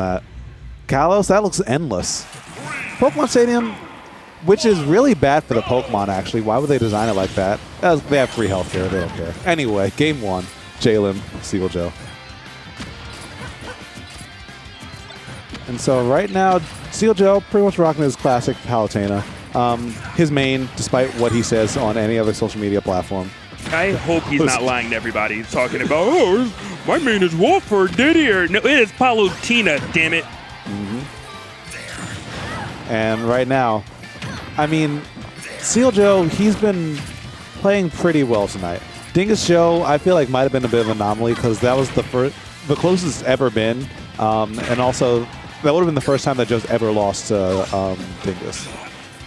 that. Kalos, that looks endless. Pokemon Stadium, which is really bad for the Pokemon, actually. Why would they design it like that? They have free healthcare. They don't care. Anyway, game 1, JLim, Seagull Joe. And so right now, Seagull Joe pretty much rocking his classic Palutena. His main, despite what he says on any other social media platform. I hope he's not lying to everybody. He's talking about, oh, my main is Wolford, Didier. No, it is Palutena, damn it. And right now, I mean, Seagull Joe, he's been playing pretty well tonight. Dingus Joe, I feel like might have been a bit of an anomaly because that was the closest it's ever been. And also, that would have been the first time that Joe's ever lost to Dingus.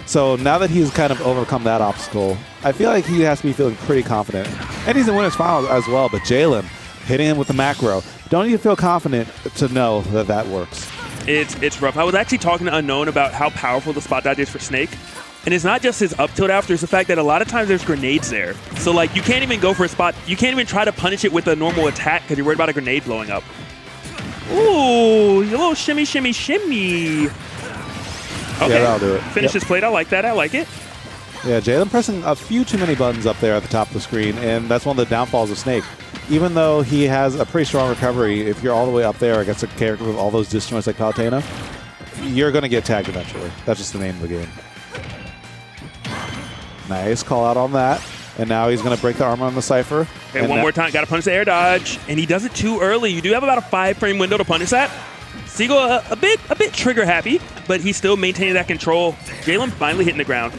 So now that he's kind of overcome that obstacle, I feel like he has to be feeling pretty confident. And he's in winners final as well, but JLim hitting him with the macro. Don't you feel confident to know that that works? It's rough. I was actually talking to Unknown about how powerful the spot dodge is for Snake. And it's not just his up tilt after, it's the fact that a lot of times there's grenades there. So like you can't even go for a spot, you can't even try to punish it with a normal attack because you're worried about a grenade blowing up. Ooh, a little shimmy, shimmy, shimmy. Okay, yeah, that'll do it. Finish his plate, I like that, I like it. Yeah, JLim pressing a few too many buttons up there at the top of the screen, and that's one of the downfalls of Snake. Even though he has a pretty strong recovery, if you're all the way up there against a character with all those disjoints like Palutena, you're going to get tagged eventually. That's just the name of the game. Nice call out on that. And now he's going to break the armor on the Cypher. Okay, one more time. Got to punish the air dodge. And he does it too early. You do have about a 5-frame window to punish that. Seagull a bit trigger happy, but he's still maintaining that control. JLim finally hitting the ground.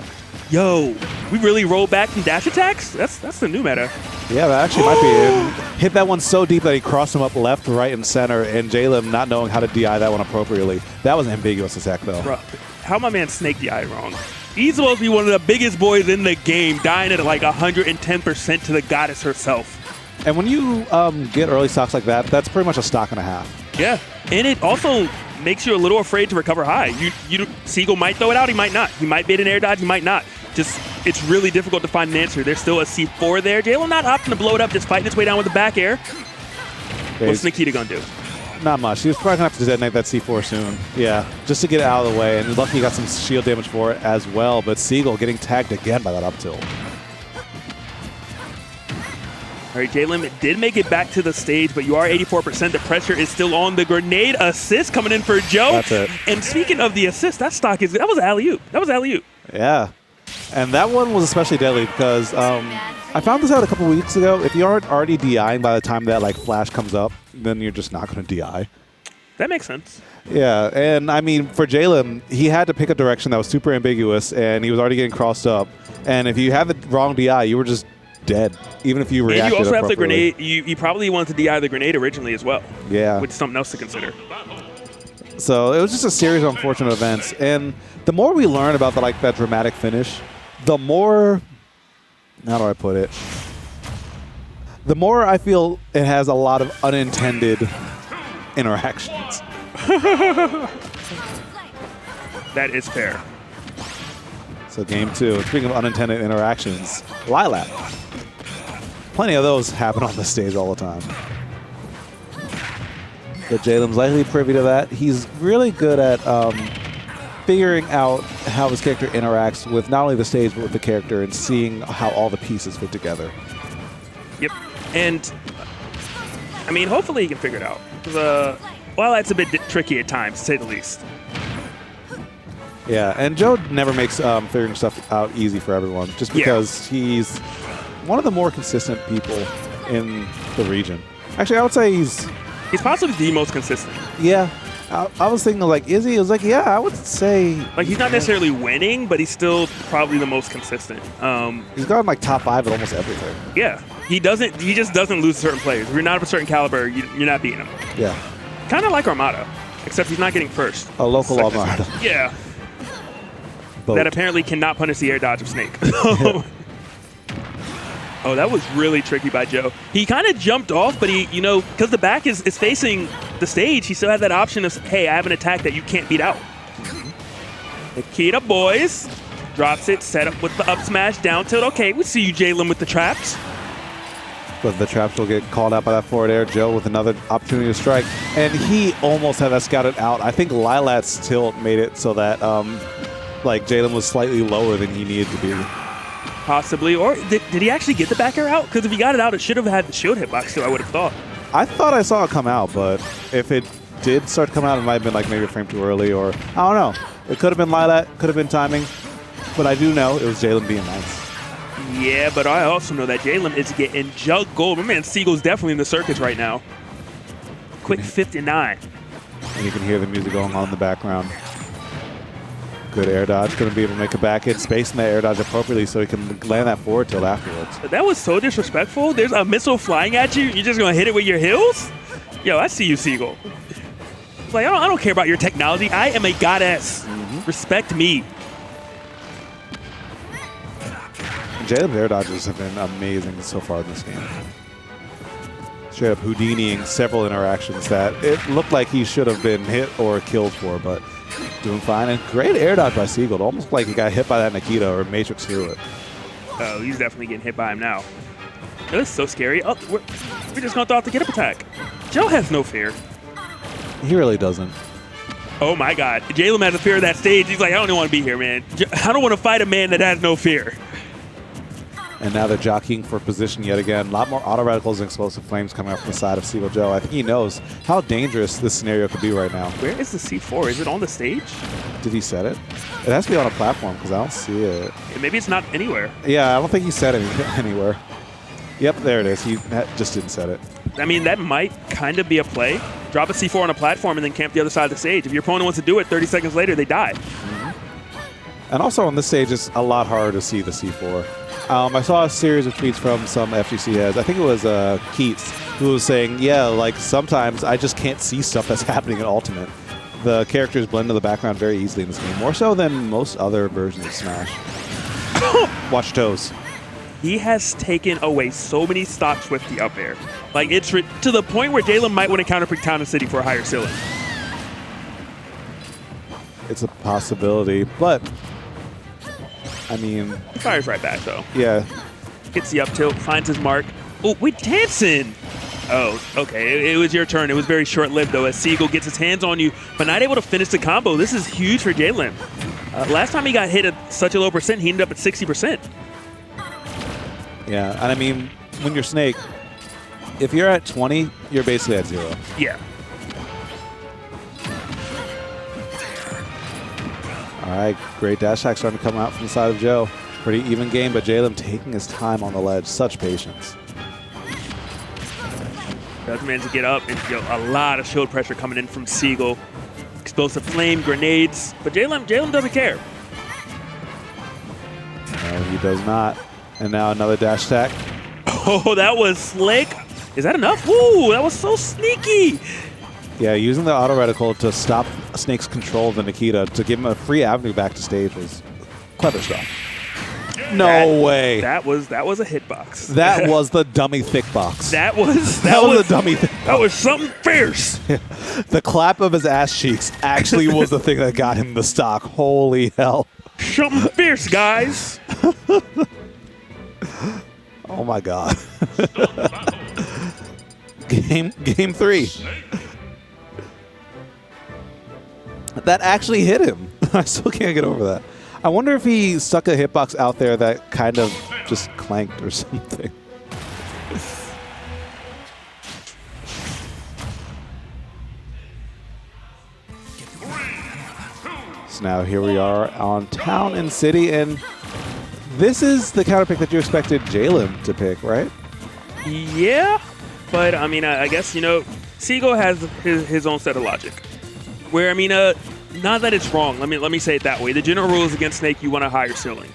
Yo, we really roll back from dash attacks? That's the new meta. Yeah, that actually might be it. Hit that one so deep that he crossed him up left, right, and center, and JLim not knowing how to DI that one appropriately. That was an ambiguous attack, though. Bro, how my man Snake DI wrong? He's supposed to be one of the biggest boys in the game, dying at like 110% to the goddess herself. And when you get early stocks like that, that's pretty much a stock and a half. Yeah, and it also makes you a little afraid to recover high. Seagull might throw it out, he might not. He might bait an air dodge, he might not. Just, it's really difficult to find an answer. There's still a C4 there. JLim not opting to blow it up, just fighting its way down with the back air. What's Nikita gonna do? Not much. He was probably going to have to detonate that C4 soon. Yeah, just to get it out of the way. And lucky he got some shield damage for it as well. But Seagull getting tagged again by that up tilt. All right, JLim did make it back to the stage, but you are 84%. The pressure is still on. The grenade assist coming in for Joe. That's it. And speaking of the assist, that was alley-oop. That was alley-oop. Yeah. And that one was especially deadly because I found this out a couple weeks ago. If you aren't already DIing by the time that like flash comes up, then you're just not going to DI. That makes sense. Yeah, and I mean, for JLim, he had to pick a direction that was super ambiguous, and he was already getting crossed up. And if you had the wrong DI, you were just dead, even if you reacted. And you also have the grenade. You probably wanted to DI the grenade originally as well. Yeah. Which is something else to consider. So it was just a series of unfortunate events. And the more we learn about that dramatic finish, the more, how do I put it? The more I feel it has a lot of unintended interactions. That is fair. So game 2, speaking of unintended interactions, Lilac. Plenty of those happen on the stage all the time. But JLim's likely privy to that. He's really good at figuring out how his character interacts with not only the stage, but with the character and seeing how all the pieces fit together. Yep. And, I mean, hopefully he can figure it out. Well, that's a bit tricky at times, to say the least. Yeah, and Joe never makes figuring stuff out easy for everyone, just because he's one of the more consistent people in the region. Actually, I would say he's possibly the most consistent. Yeah. I was thinking, like, is he? I was like, yeah, I would say. Like, he's not necessarily winning, but he's still probably the most consistent. He's gotten, like, top 5 at almost everything. Yeah. He just doesn't lose to certain players. If you're not of a certain caliber, you're not beating him. Yeah. Kind of like Armada, except he's not getting first. A local Armada. Yeah. Boat. That apparently cannot punish the air dodge of Snake. Oh, that was really tricky by Joe. He kind of jumped off, but he, because the back is facing the stage, he still has that option of, hey, I have an attack that you can't beat out. Nikita, boys. Drops it, set up with the up smash, down tilt. Okay, we see you, JLim, with the traps. But the traps will get called out by that forward air. Joe with another opportunity to strike. And he almost had that scouted out. I think Lilat's tilt made it so that like JLim was slightly lower than he needed to be. Possibly. Or did he actually get the back air out? Because if he got it out, it should have had the shield hitbox too, I would have thought. I thought I saw it come out, but if it did start to come out, it might have been like maybe a frame too early, or I don't know. It could have been Lilat, could have been timing. But I do know it was JLim being nice. Yeah, but I also know that JLim is getting jug gold. My man Seagull's definitely in the circus right now. Quick 59. And you can hear the music going on in the background. Good air dodge. Going to be able to make a back hit, spacing that air dodge appropriately so he can land that forward tilt afterwards. But that was so disrespectful. There's a missile flying at you. You're just going to hit it with your heels? Yo, I see you, Seagull. Like, I don't care about your technology. I am a goddess. Respect me. JLim's air dodges have been amazing so far in this game. Straight up Houdiniing several interactions that it looked like he should have been hit or killed for, but doing fine. And great air dodge by Seagull. Almost like he got hit by that Nikita or Matrix through it. Oh, he's definitely getting hit by him now. This is so scary. Oh, we're just going to throw out the get-up attack. Joe has no fear. He really doesn't. Oh, my God. JLim has a fear of that stage. He's like, I don't even want to be here, man. I don't want to fight a man that has no fear. And now they're jockeying for position yet again. A lot more auto radicals and explosive flames coming up from the side of Seagull Joe. I think he knows how dangerous this scenario could be right now. Where is the C4? Is it on the stage? Did he set it? It has to be on a platform because I don't see it. Maybe it's not anywhere. Yeah, I don't think he set it anywhere. Yep, there it is. He just didn't set it. I mean, that might kind of be a play. Drop a C4 on a platform and then camp the other side of the stage. If your opponent wants to do it, 30 seconds later, they die. And also on this stage, it's a lot harder to see the C4. I saw a series of tweets from some FGC heads. I think it was Keats, who was saying, yeah, like sometimes I just can't see stuff that's happening in Ultimate. The characters blend into the background very easily in this game, more so than most other versions of Smash. Watch toes. He has taken away so many stocks with the up air. Like, it's to the point where JLim might want to counterpick Town and City for a higher ceiling. It's a possibility, but I mean, Fires right back, though. Yeah. Gets the up tilt, finds his mark. Oh, we're dancing. Oh, okay. It was your turn. It was very short-lived, though, as Seagull gets his hands on you, but not able to finish the combo. This is huge for JLim. Last time he got hit at such a low percent, he ended up at 60%. Yeah, and I mean, when you're Snake, if you're at 20, you're basically at 0. Yeah. All right, great dash attack starting to come out from the side of Joe. Pretty even game, but JLim taking his time on the ledge. Such patience. Does manage to get up, and a lot of shield pressure coming in from Seagull. Explosive flame, grenades, but JLim doesn't care. No, he does not. And now another dash attack. Oh, that was slick. Is that enough? Ooh, that was so sneaky. Yeah, using the auto reticle to stop Snake's control of the Nikita to give him a free avenue back to stage was clever stuff. No way. That was a hitbox. That was the dummy thick box. That was the dummy thick box. That was something fierce. The clap of his ass cheeks actually was the thing that got him the stock. Holy hell. Something fierce, guys. Oh my god. Game 3. That actually hit him. I still can't get over that. I wonder if he stuck a hitbox out there that kind of just clanked or something. So now here we are on Town and City, and this is the counterpick that you expected JLim to pick, right? Yeah, but I mean, I guess, Seagull has his own set of logic. Where, I mean, not that it's wrong. Let me say it that way. The general rule is against Snake, you want a higher ceiling.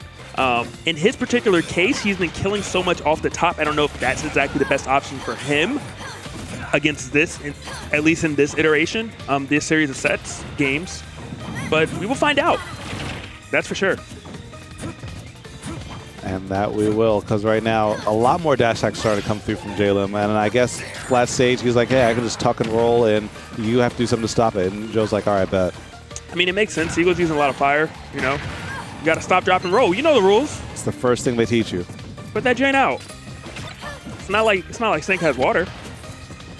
In his particular case, he's been killing so much off the top. I don't know if that's exactly the best option for him against this, at least in this iteration, this series of sets, games. But we will find out. That's for sure. And that we will, because right now, a lot more dash attacks started to come through from JLim. And I guess flat stage, he's like, hey, I can just tuck and roll, and you have to do something to stop it. And Joe's like, all right, bet. I mean, it makes sense. Seagull's using a lot of fire, You got to stop, drop, and roll. You know the rules. It's the first thing they teach you. Put that Jane out. It's not like Snake has water.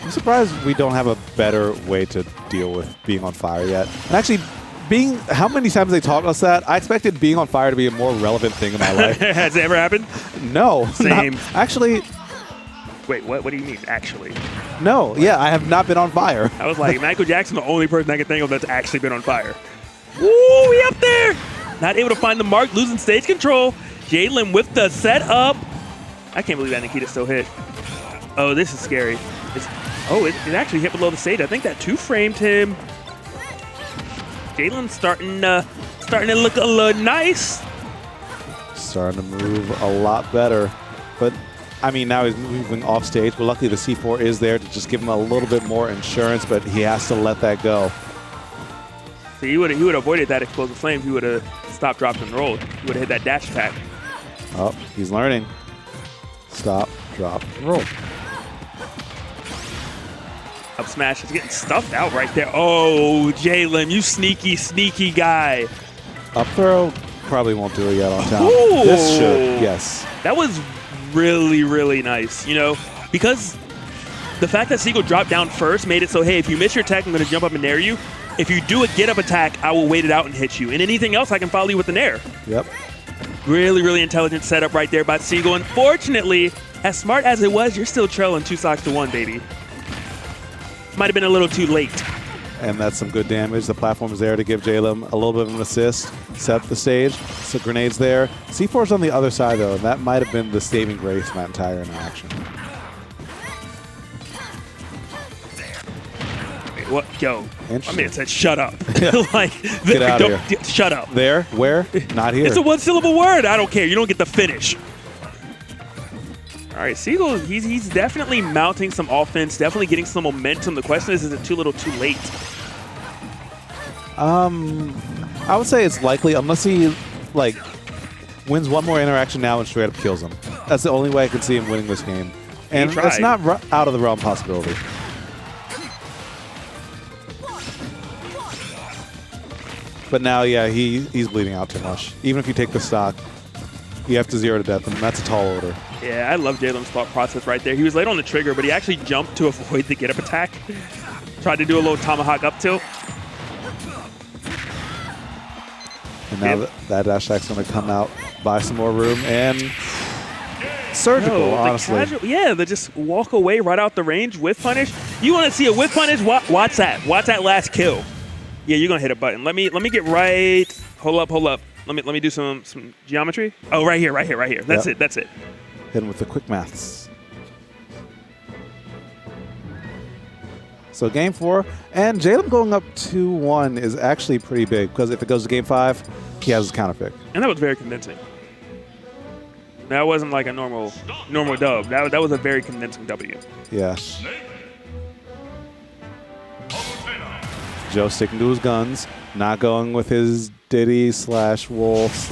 I'm surprised we don't have a better way to deal with being on fire yet. And actually, how many times they taught us that? I expected being on fire to be a more relevant thing in my life. Has it ever happened? No. Same. Actually. Wait, what do you mean, actually? No. Yeah, I have not been on fire. I was like, Michael Jackson, the only person I can think of that's actually been on fire. Woo, we up there. Not able to find the mark, losing stage control. JLim with the setup. I can't believe that Nikita still hit. Oh, this is scary. It actually hit below the stage. I think that two-framed him. JLim's starting to look a little nice. Starting to move a lot better. But, I mean, now he's moving off stage. But luckily the C4 is there to just give him a little bit more insurance, but he has to let that go. So he would have avoided that explosive flame if he would have stopped, dropped, and rolled. He would have hit that dash attack. Oh, he's learning. Stop, drop, roll. Up smash is getting stuffed out right there. Oh, JLim, you sneaky, sneaky guy. Up throw probably won't do it yet on town. Ooh. This should, yes. That was really, really nice, you know, because the fact that Seagull dropped down first made it so, hey, if you miss your attack, I'm going to jump up and nair you. If you do a get-up attack, I will wait it out and hit you. And anything else, I can follow you with the nair. Yep. Really, really intelligent setup right there by Seagull. Unfortunately, as smart as it was, you're still trailing 2-1, baby. Might have been a little too late. And that's some good damage. The platform is there to give JLim a little bit of an assist, set up the stage. So grenades there. C4's on the other side, though, and that might have been the saving grace in that entire interaction. What? Yo, my man said, shut up. Like, get out of here. Shut up. There? Where? Not here. It's a one-syllable word. I don't care. You don't get the finish. All right, Seagull, he's definitely mounting some offense, definitely getting some momentum. The question is it too little too late? I would say it's likely, unless he, like, wins one more interaction now and straight up kills him. That's the only way I can see him winning this game. And it's not out of the realm possibility. But now, yeah, he's bleeding out too much. Even if you take the stock, you have to 0 to death, and that's a tall order. Yeah, I love JLim's thought process right there. He was late on the trigger, but he actually jumped to avoid the get-up attack. Tried to do a little tomahawk up tilt. And now that dash attack's going to come out, buy some more room, and surgical, honestly. They just walk away right out the range with punish. You want to see a whiff punish? Watch that. Watch that last kill. Yeah, you're gonna hit a button. Let me get right. Hold up. Let me do some geometry. Oh, right here. That's it. Hit him with the quick maths. So game 4, and JLim going up 2-1 is actually pretty big, because if it goes to game 5, he has his counter pick. And that was very convincing. That wasn't like a normal dub. That was a very convincing W. Yeah. Joe sticking to his guns, not going with his Diddy / Wolf /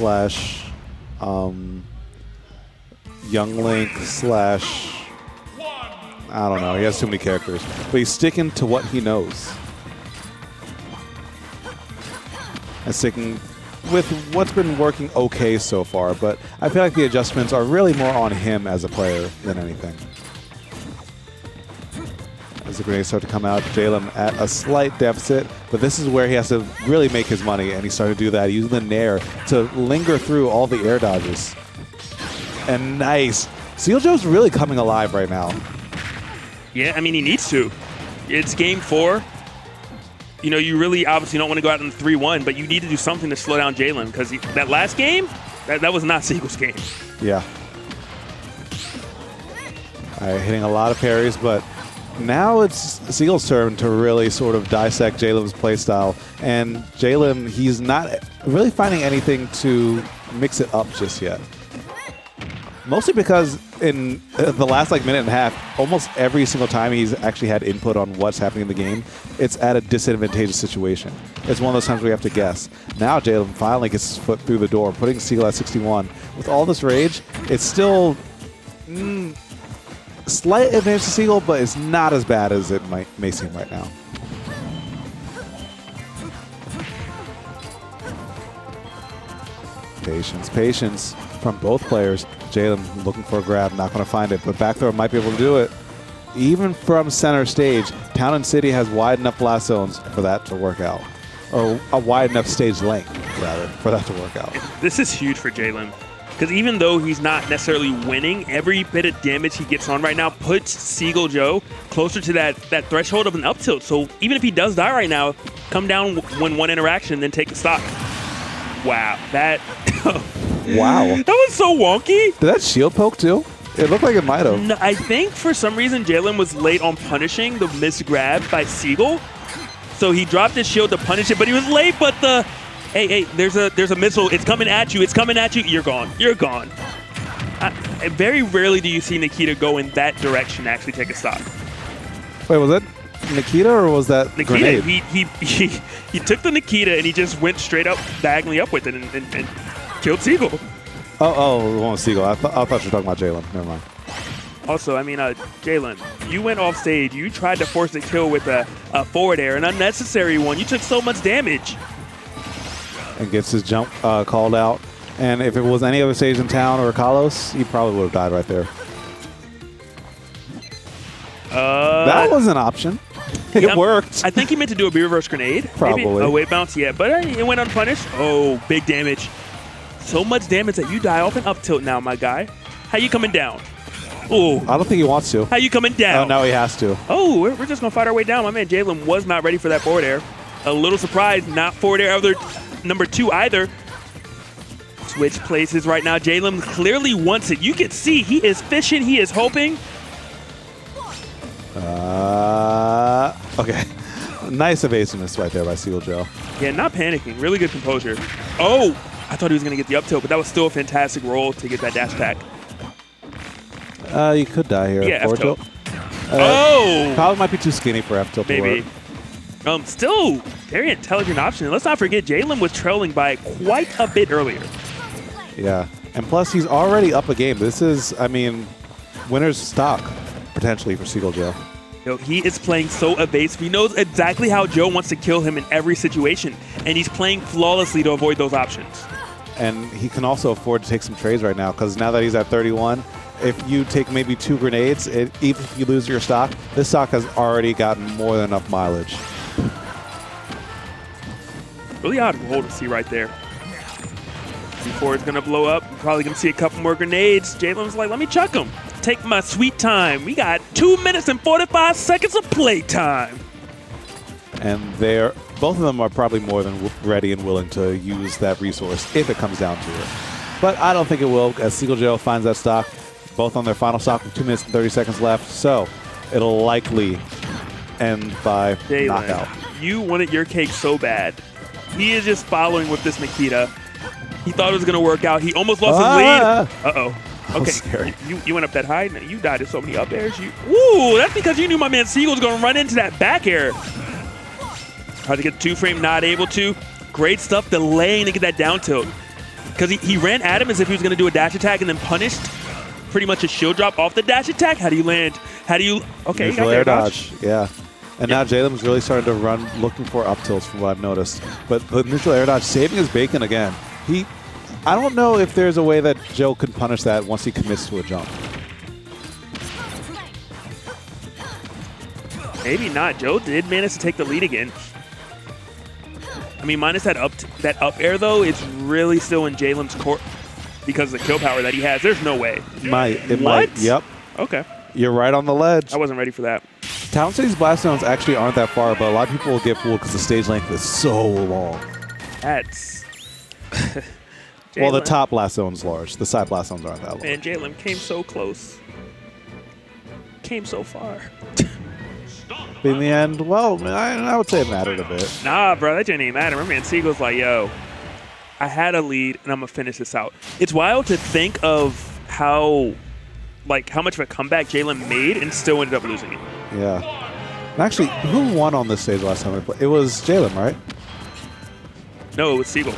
Young Link / I don't know. He has too many characters. But he's sticking to what he knows. And sticking with what's been working okay so far. But I feel like the adjustments are really more on him as a player than anything. As the grenades start to come out, JLim at a slight deficit, but this is where he has to really make his money, and he started to do that, using the nair to linger through all the air dodges. And nice. Seal Joe's really coming alive right now. Yeah, I mean, he needs to. It's game 4. You know, you really obviously don't want to go out in 3-1, but you need to do something to slow down JLim, because that last game, that was not Seagull's game. Yeah. All right, hitting a lot of parries, but now it's Seagull's turn to really sort of dissect JLim's playstyle. And JLim, he's not really finding anything to mix it up just yet. Mostly because in the last minute and a half, almost every single time he's actually had input on what's happening in the game, it's at a disadvantageous situation. It's one of those times we have to guess. Now JLim finally gets his foot through the door, putting Seagull at 61. With all this rage, it's still slight advantage to Seagull, but it's not as bad as it may seem right now. Patience. from both players. JLim looking for a grab, not going to find it, but back throw might be able to do it. Even from center stage, Town and City has wide enough blast zones for that to work out. Or a wide enough stage length, rather, for that to work out. This is huge for JLim. Because even though he's not necessarily winning, every bit of damage he gets on right now puts Seagull Joe closer to that threshold of an up tilt. So even if he does die right now, come down win one interaction, then take the stock. Wow, that... Wow. That was so wonky. Did that shield poke too? It looked like it might have. No, I think for some reason JLim was late on punishing the missed grab by Seagull. So he dropped his shield to punish it, but he was late, but the... Hey, there's a missile. It's coming at you. It's coming at you. You're gone. You're gone. Very rarely do you see Nikita go in that direction to actually take a stock. Wait, was that Nikita or was that Nikita? grenade? He took the Nikita and he just went straight up, diagonally up with it and killed Seagull. Oh, the one with Seagull. I thought you were talking about JLim. Never mind. Also, I mean, JLim, you went off stage. You tried to force a kill with a forward air, an unnecessary one. You took so much damage. And gets his jump called out. And if it was any other stage in town or Kalos, he probably would have died right there. That was an option. It worked. I think he meant to do a B-reverse grenade. Probably. Maybe. Oh, wait, bounce, yeah. But it went unpunished. Oh, big damage. So much damage that you die off an up tilt now, my guy. How you coming down? Oh. I don't think he wants to. How you coming down? Oh, now he has to. Oh, we're just going to fight our way down. My man JLim was not ready for that forward air. A little surprised, not forward air other number 2 either. Switch places right now. JLim clearly wants it. You can see he is fishing. He is hoping. Okay. Nice evasiveness right there by Seagull Joe. Yeah, not panicking. Really good composure. Oh, I thought he was going to get the up tilt, but that was still a fantastic roll to get that dash attack. You could die here. Yeah, Forward F-tilt. tilt. Probably might be too skinny for F-tilt to Maybe. work. Still very intelligent option. And let's not forget, JLim was trailing by quite a bit earlier. Yeah. And plus, he's already up a game. This is, I mean, winner's stock, potentially, for Seagull Joe. He is playing so evasive. He knows exactly how Joe wants to kill him in every situation, and he's playing flawlessly to avoid those options. And he can also afford to take some trades right now, because now that he's at 31, if you take maybe 2 grenades, even if you lose your stock, this stock has already gotten more than enough mileage. Really odd roll to see right there. Before it's going to blow up, you're probably going to see a couple more grenades. JLim's like, let me chuck them. Take my sweet time. We got 2 minutes and 45 seconds of play time. And both of them are probably more than ready and willing to use that resource if it comes down to it. But I don't think it will, as Seagull Joe finds that stock, both on their final stock with 2 minutes and 30 seconds left. So it'll likely end by knockout. You wanted your cake so bad. He is just following with this Nikita. He thought it was going to work out. He almost lost his lead. Uh-oh. Okay, scary. You went up that high. You died to so many up airs. Ooh, that's because you knew my man Seagull was going to run into that back air. Tried to get the 2-frame, not able to. Great stuff delaying to get that down tilt. Because he ran at him as if he was going to do a dash attack and then punished pretty much a shield drop off the dash attack. How do you land? How do you... Okay, you got air dodge. Yeah. And now JLim's really starting to run looking for up tilts from what I've noticed. But the neutral air dodge saving his bacon again. I don't know if there's a way that Joe can punish that once he commits to a jump. Maybe not. Joe did manage to take the lead again. I mean, minus that up air, though, it's really still in JLim's court because of the kill power that he has. There's no way. It might. Yep. Okay. You're right on the ledge. I wasn't ready for that. Town City's blast zones actually aren't that far, but a lot of people will get fooled because the stage length is so long. That's... Well, the top blast zone's large. The side blast zones aren't that long. Man, JLim came so close. Came so far. But in the end, well, I would say it mattered a bit. Nah, bro, that didn't even matter. My man Seagull's like, yo, I had a lead, and I'm going to finish this out. It's wild to think of how much of a comeback JLim made and still ended up losing it. Yeah. And actually, who won on this stage last time we played? It was JLim, right? No, it was Seagull.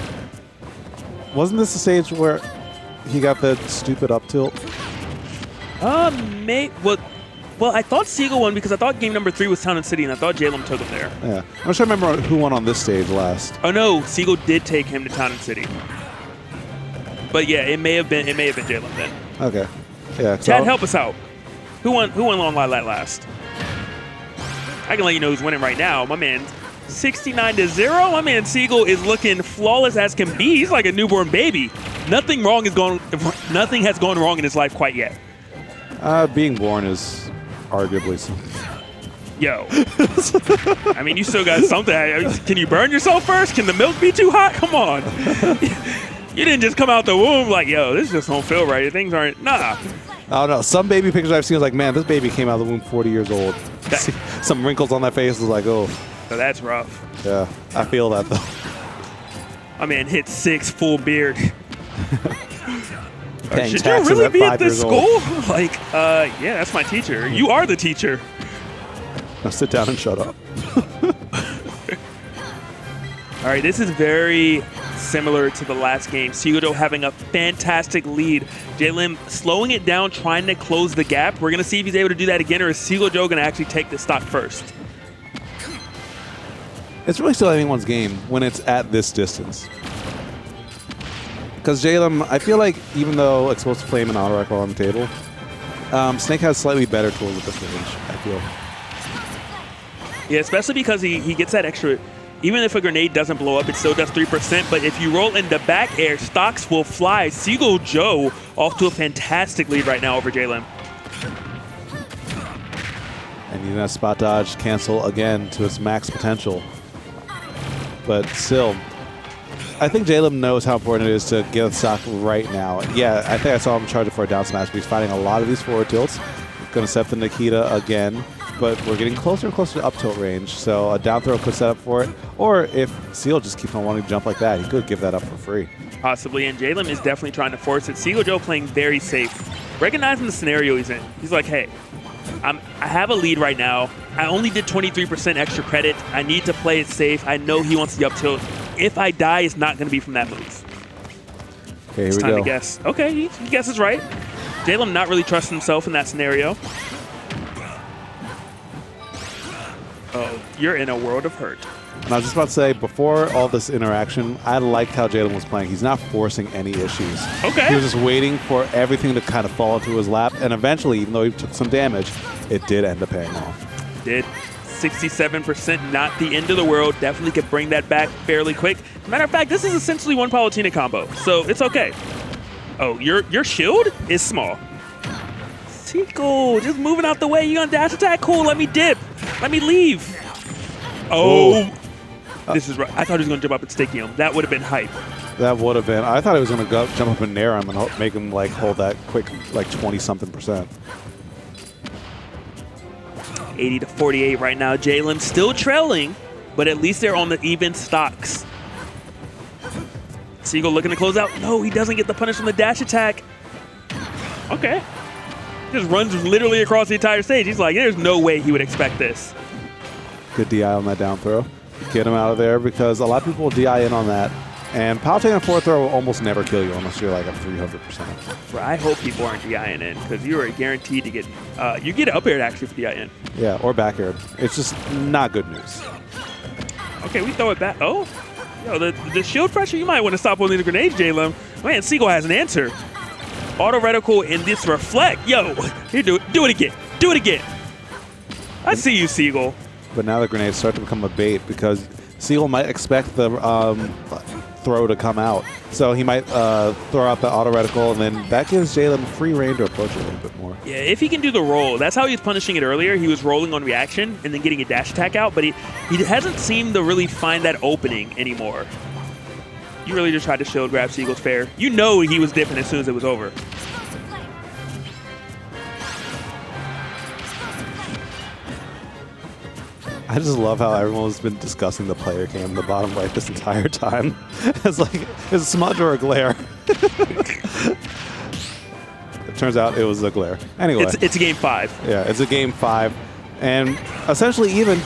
Wasn't this the stage where he got the stupid up tilt? Well, I thought Seagull won because I thought game number 3 was Town and City, and I thought JLim took him there. Yeah. I'm trying to remember who won on this stage last. Oh, no. Seagull did take him to Town and City. But yeah, it may have been JLim then. Okay. Yeah. Chad, help us out. Who won Long Light last? I can let you know who's winning right now. My man 69-0. My man Seagull is looking flawless as can be. He's like a newborn baby. Nothing has gone wrong in his life quite yet. Being born is arguably something. Yo. I mean, you still got something. Can you burn yourself first? Can the milk be too hot? Come on. You didn't just come out the womb like, yo, this just don't feel right. Things aren't, nah. I don't know. Some baby pictures I've seen was like, man, this baby came out of the womb 40 years old. Some wrinkles on that face was like, oh. So that's rough. Yeah, I feel that though. My man hit 6 full beard. Should you really be at this school? Old. Like, yeah, that's my teacher. You are the teacher. Now sit down and shut up. All right, this is very similar to the last game. Seagull having a fantastic lead. JLim slowing it down, trying to close the gap. We're going to see if he's able to do that again, or is Seagull Joe going to actually take the stock first? It's really still anyone's game when it's at this distance. Because JLim, I feel like even though Explosive Flame and Auto Rifle are on the table, Snake has slightly better tools at this range, I feel. Yeah, especially because he gets that extra. Even if a grenade doesn't blow up, it still does 3%. But if you roll into back air, stocks will fly. Seagull Joe off to a fantastic lead right now over JLim. And you that spot dodge cancel again to its max potential. But still, I think JLim knows how important it is to get a stock right now. Yeah, I think I saw him charging for a down smash, but he's fighting a lot of these forward tilts. Going to set the Nikita again. But we're getting closer and closer to up tilt range, so a down throw could set up for it. Or if Seal just keeps on wanting to jump like that, he could give that up for free. Possibly, and JLim is definitely trying to force it. Seagull Joe playing very safe, recognizing the scenario he's in. He's like, hey, I have a lead right now. I only did 23% extra credit. I need to play it safe. I know he wants the up tilt. If I die, it's not going to be from that move. Okay, it's here we time go. to guess. Okay, he guesses right. JLim not really trusting himself in that scenario. Oh, you're in a world of hurt. And I was just about to say, before all this interaction, I liked how JLim was playing. He's not forcing any issues. Okay. He was just waiting for everything to kind of fall into his lap. And eventually, even though he took some damage, it did end up paying off. Did. 67%, not the end of the world. Definitely could bring that back fairly quick. Matter of fact, this is essentially one Palutena combo, so it's okay. Oh, your shield is small. Seagull, just moving out the way. You gonna dash attack? Cool, let me dip. Let me leave. Oh. This is right. I thought he was going to jump up and stick him. That would have been hype. That would have been. I thought he was going to go jump up and nair him and make him like hold that quick like 20-something%. 80-48 right now. JLim still trailing, but at least they're on the even stocks. Seagull looking to close out. No, he doesn't get the punish on the dash attack. Okay. Just runs literally across the entire stage. He's like, there's no way he would expect this. Good DI on that down throw. Get him out of there because a lot of people will DI in on that. And Palutena forward throw will almost never kill you unless you're like a 300%. Bro, I hope people aren't DIing in because you are guaranteed to get, you get up aired actually for DI in. Yeah, or back aired. It's just not good news. Okay, we throw it back. Oh, yo, the shield pressure, you might want to stop holding the grenade, JLim. Man, Seagull has an answer. Auto reticle in this reflect. Yo, here, do it again. Do it again. I see you, Seagull. But now the grenades start to become a bait because Seagull might expect the throw to come out. So he might throw out the auto reticle, and then that gives JLim free reign to approach it a little bit more. Yeah, if he can do the roll. That's how he was punishing it earlier. He was rolling on reaction and then getting a dash attack out, but he hasn't seemed to really find that opening anymore. You really just tried to shield grab Seagull's fair. You know he was dipping as soon as it was over. I just love how everyone's been discussing the player cam in the bottom right this entire time. It's like, it's a smudge or a glare. It turns out it was a glare. Anyway. It's a game 5. Yeah, it's a game 5. And essentially even,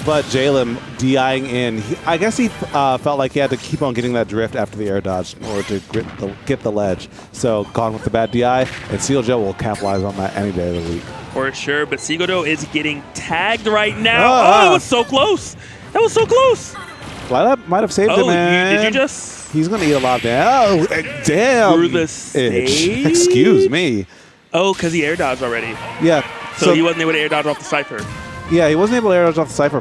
but JLim DIing in. I guess he felt like he had to keep on getting that drift after the air dodge in order to get the ledge. So gone with the bad DI, and Seagull Joe will capitalize on that any day of the week. For sure, but Seagull is getting tagged right now. Oh, it was so close. That was so close. Lilac might have saved him, man. Did you just... He's going to eat a lot of damage. Oh, damn. Through the stage? Excuse me. Oh, because he air dodged already. Yeah. So he wasn't able to air dodge off the Cypher. Yeah, he wasn't able to air dodge off the Cypher.